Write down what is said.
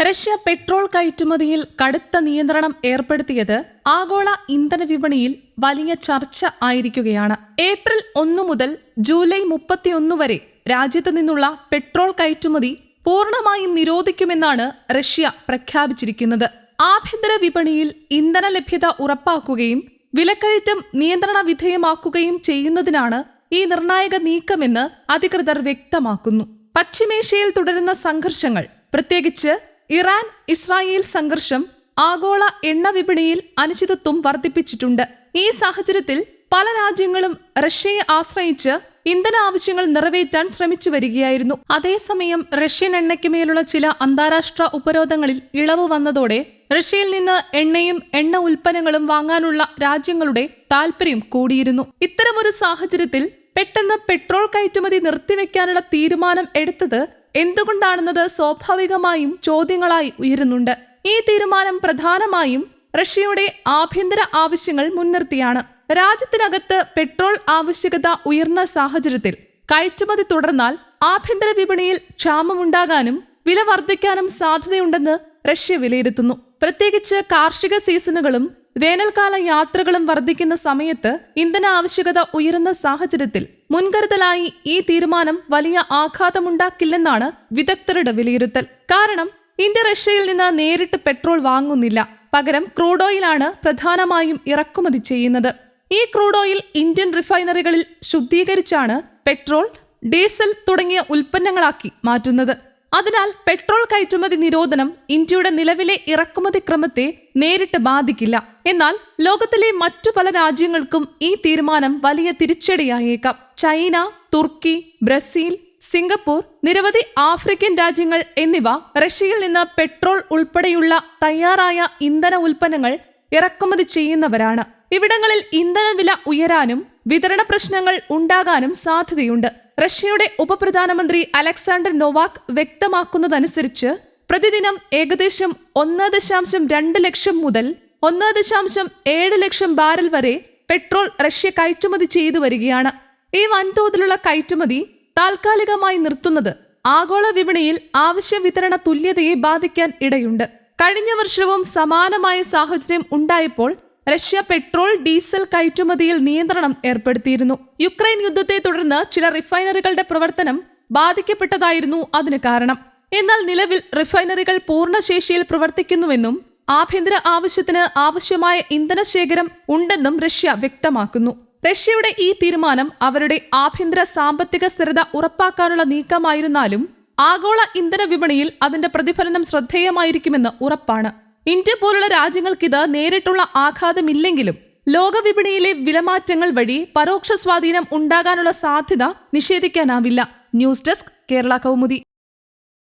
Russia petrol കയറ്റുമതിയിൽ കടുത്ത നിയന്ത്രണം ഏർപ്പെടുത്തിയത് ആഗോള ഇന്ധന വിപണിയിൽ വലിയ ചർച്ച ആയിരിക്കുകയാണ്. ഏപ്രിൽ 1 മുതൽ ജൂലൈ 31 വരെ രാജ്യത്ത് നിന്നുള്ള പെട്രോൾ കയറ്റുമതി പൂർണ്ണമായും നിരോധിക്കുമെന്നാണ് റഷ്യ പ്രഖ്യാപിച്ചിരിക്കുന്നത്. ആഭ്യന്തര വിപണിയിൽ ഇന്ധന ലഭ്യത ഉറപ്പാക്കുകയും വിലക്കയറ്റം നിയന്ത്രണ വിധേയമാക്കുകയും ചെയ്യുന്നതിനാണ് ഈ നിർണായക നീക്കമെന്ന് അധികൃതർ വ്യക്തമാക്കുന്നു. പശ്ചിമേഷ്യയിൽ തുടരുന്ന സംഘർഷങ്ങൾ, പ്രത്യേകിച്ച് ഇറാൻ ഇസ്രായേൽ സംഘർഷം ആഗോള എണ്ണ വിപണിയിൽ അനിശ്ചിതത്വം വർദ്ധിപ്പിച്ചിട്ടുണ്ട്. ഈ സാഹചര്യത്തിൽ പല രാജ്യങ്ങളും റഷ്യയെ ആശ്രയിച്ച് ഇന്ധന ആവശ്യങ്ങൾ നിറവേറ്റാൻ ശ്രമിച്ചു വരികയായിരുന്നു. അതേസമയം റഷ്യൻ എണ്ണയ്ക്ക് മേലുള്ള ചില അന്താരാഷ്ട്ര ഉപരോധങ്ങളിൽ ഇളവ് വന്നതോടെ റഷ്യയിൽ നിന്ന് എണ്ണയും എണ്ണ ഉൽപ്പന്നങ്ങളും വാങ്ങാനുള്ള രാജ്യങ്ങളുടെ താൽപര്യം കൂടിയിരുന്നു. ഇത്തരമൊരു സാഹചര്യത്തിൽ പെട്ടെന്ന് പെട്രോൾ കയറ്റുമതി നിർത്തിവെക്കാനുള്ള തീരുമാനം എടുത്തത് എന്തുകൊണ്ടാണെന്നത് സ്വാഭാവികമായും ചോദ്യങ്ങളായി ഉയരുന്നുണ്ട്. ഈ തീരുമാനം പ്രധാനമായും റഷ്യയുടെ ആഭ്യന്തര ആവശ്യങ്ങൾ മുൻനിർത്തിയാണ്. രാജ്യത്തിനകത്ത് പെട്രോൾ ആവശ്യകത ഉയർന്ന സാഹചര്യത്തിൽ കയറ്റുമതി തുടർന്നാൽ ആഭ്യന്തര വിപണിയിൽ ക്ഷാമമുണ്ടാകാനും വില വർദ്ധിക്കാനും സാധ്യതയുണ്ടെന്ന് റഷ്യ വിലയിരുത്തുന്നു. പ്രത്യേകിച്ച് കാർഷിക സീസണുകളും വേനൽക്കാല യാത്രകളും വർദ്ധിക്കുന്ന സമയത്ത് ഇന്ധന ആവശ്യകത ഉയരുന്ന സാഹചര്യത്തിൽ മുൻകരുതലായി ഈ തീരുമാനം വലിയ ആഘാതമുണ്ടാക്കില്ലെന്നാണ് വിദഗ്ധരുടെ വിലയിരുത്തൽ. കാരണം ഇന്ത്യ റഷ്യയിൽ നിന്ന് നേരിട്ട് പെട്രോൾ വാങ്ങുന്നില്ല. പകരം ക്രൂഡ് ഓയിലാണ് പ്രധാനമായും ഇറക്കുമതി ചെയ്യുന്നത്. ഈ ക്രൂഡ് ഓയിൽ ഇന്ത്യൻ റിഫൈനറികളിൽ ശുദ്ധീകരിച്ചാണ് പെട്രോൾ, ഡീസൽ തുടങ്ങിയ ഉൽപ്പന്നങ്ങളാക്കി മാറ്റുന്നത്. അതിനാൽ പെട്രോൾ കയറ്റുമതി നിരോധനം ഇന്ത്യയുടെ നിലവിലെ ഇറക്കുമതി ക്രമത്തെ നേരിട്ട് ബാധിക്കില്ല. എന്നാൽ ലോകത്തിലെ മറ്റു പല രാജ്യങ്ങൾക്കും ഈ തീരുമാനം വലിയ തിരിച്ചടിയായേക്കാം. ചൈന, തുർക്കി, ബ്രസീൽ, സിംഗപ്പൂർ, നിരവധി ആഫ്രിക്കൻ രാജ്യങ്ങൾ എന്നിവ റഷ്യയിൽ നിന്ന് പെട്രോൾ ഉൾപ്പെടെയുള്ള തയ്യാറായ ഇന്ധന ഉൽപ്പന്നങ്ങൾ ഇറക്കുമതി ചെയ്യുന്നവരാണ്. ഇവിടങ്ങളിൽ ഇന്ധനവില ഉയരാനും വിതരണ പ്രശ്നങ്ങൾ ഉണ്ടാകാനും സാധ്യതയുണ്ട്. റഷ്യയുടെ ഉപപ്രധാനമന്ത്രി അലക്സാണ്ടർ നോവാക് വ്യക്തമാക്കുന്നതനുസരിച്ച് പ്രതിദിനം ഏകദേശം 1.2 ലക്ഷം മുതൽ 1.7 ലക്ഷം ബാരൽ വരെ പെട്രോൾ റഷ്യ കയറ്റുമതി ചെയ്തു വരികയാണ്. ഈ വൻതോതിലുള്ള കയറ്റുമതി താൽക്കാലികമായി നിർത്തുന്നത് ആഗോള വിപണിയിൽ ആവശ്യ വിതരണ തുല്യതയെ ബാധിക്കാൻ ഇടയുണ്ട്. കഴിഞ്ഞ വർഷവും സമാനമായ സാഹചര്യം ഉണ്ടായപ്പോൾ റഷ്യ പെട്രോൾ, ഡീസൽ കയറ്റുമതിയിൽ നിയന്ത്രണം ഏർപ്പെടുത്തിയിരുന്നു. യുക്രൈൻ യുദ്ധത്തെ തുടർന്ന് ചില റിഫൈനറികളുടെ പ്രവർത്തനം ബാധിക്കപ്പെട്ടതായിരുന്നു അതിന് കാരണം. എന്നാൽ നിലവിൽ റിഫൈനറികൾ പൂർണ്ണശേഷിയിൽ പ്രവർത്തിക്കുന്നുവെന്നും ആഭ്യന്തര ആവശ്യത്തിന് ആവശ്യമായ ഇന്ധന ശേഖരം ഉണ്ടെന്നും റഷ്യ വ്യക്തമാക്കുന്നു. റഷ്യയുടെ ഈ തീരുമാനം അവരുടെ ആഭ്യന്തര സാമ്പത്തിക സ്ഥിരത ഉറപ്പാക്കാനുള്ള നീക്കമായിരുന്നാലും ആഗോള ഇന്ധന വിപണിയിൽ അതിന്റെ പ്രതിഫലനം ശ്രദ്ധേയമായിരിക്കുമെന്ന് ഉറപ്പാണ്. ഇന്ത്യ പോലുള്ള രാജ്യങ്ങൾക്കിത് നേരിട്ടുള്ള ആഘാതമില്ലെങ്കിലും ലോകവിപണിയിലെ വിലമാറ്റങ്ങൾ വഴി പരോക്ഷ സ്വാധീനം ഉണ്ടാകാനുള്ള സാധ്യത നിഷേധിക്കാനാവില്ല. News desk, Kerala Kaumudi.